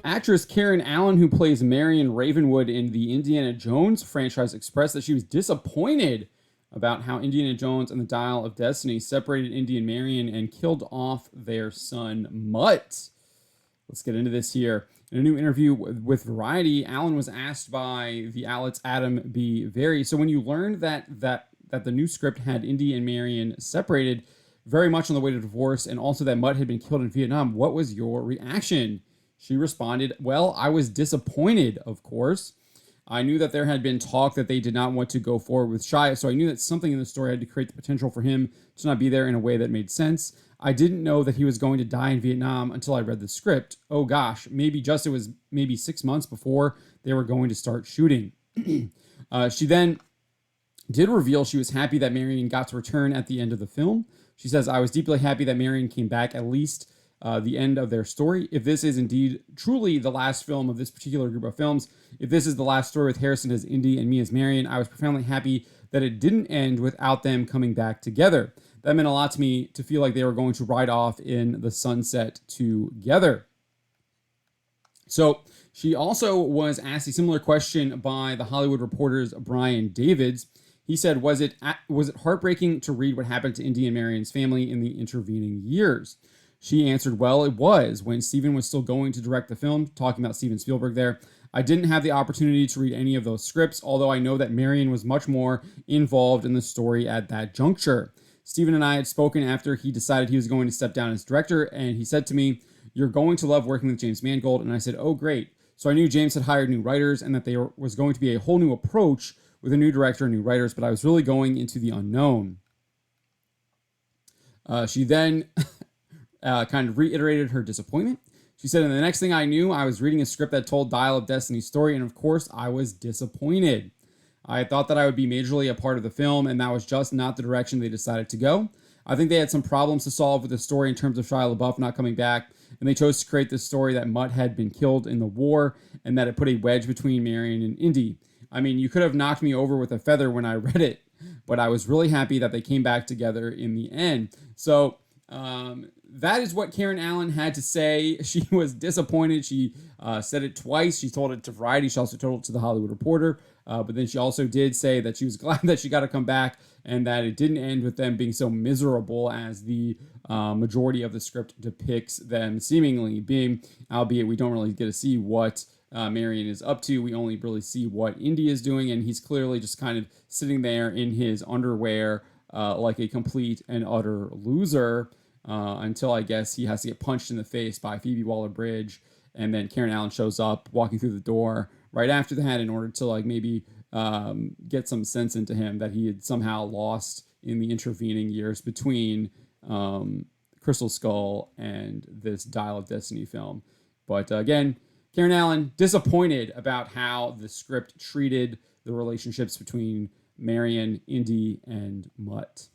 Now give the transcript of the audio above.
Actress Karen Allen, who plays Marion Ravenwood in the Indiana Jones franchise, expressed that she was disappointed about how Indiana Jones and the Dial of Destiny separated Indy and Marion and killed off their son, Mutt. Let's get into this here. In a new interview with Variety, Allen was asked by the outlet's Adam B. Very, so when you learned that the new script had Indy and Marion separated very much on the way to divorce, and also that Mutt had been killed in Vietnam, what was your reaction? She responded, well, I was disappointed, of course. I knew that there had been talk that they did not want to go forward with Shia, so I knew that something in the story had to create the potential for him to not be there in a way that made sense. I didn't know that he was going to die in Vietnam until I read the script. Oh gosh, it was maybe 6 months before they were going to start shooting. She then did reveal she was happy that Marion got to return at the end of the film. She says, I was deeply happy that Marion came back, at least the end of their story. If this is indeed truly the last film of this particular group of films, if this is the last story with Harrison as Indy and me as Marion, I was profoundly happy that it didn't end without them coming back together. That meant a lot to me to feel like they were going to ride off in the sunset together. So she also was asked a similar question by The Hollywood Reporter's Brian Davids. He said, was it heartbreaking to read what happened to Indy and Marion's family in the intervening years? She answered, well, it was. When Steven was still going to direct the film, talking about Steven Spielberg there, I didn't have the opportunity to read any of those scripts, although I know that Marion was much more involved in the story at that juncture. Steven and I had spoken after he decided he was going to step down as director, and he said to me, you're going to love working with James Mangold. And I said, oh, great. So I knew James had hired new writers and that there was going to be a whole new approach with a new director and new writers, but I was really going into the unknown. She then kind of reiterated her disappointment. She said, and the next thing I knew, I was reading a script that told Dial of Destiny's story, and of course, I was disappointed. I thought that I would be majorly a part of the film, and that was just not the direction they decided to go. I think they had some problems to solve with the story in terms of Shia LaBeouf not coming back, and they chose to create this story that Mutt had been killed in the war, and that it put a wedge between Marion and Indy. I mean, you could have knocked me over with a feather when I read it, but I was really happy that they came back together in the end. So that is what Karen Allen had to say. She was disappointed. She said it twice. She told it to Variety. She also told it to The Hollywood Reporter. But then she also did say that she was glad that she got to come back and that it didn't end with them being so miserable as the majority of the script depicts them seemingly being, albeit we don't really get to see what Marion is up to. We only really see what Indy is doing, and he's clearly just kind of sitting there in his underwear like a complete and utter loser until I guess he has to get punched in the face by Phoebe Waller-Bridge, and then Karen Allen shows up walking through the door right after that in order to like maybe get some sense into him that he had somehow lost in the intervening years between Crystal Skull and this Dial of Destiny film. But again, Karen Allen disappointed about how the script treated the relationships between Marion, Indy, and Mutt.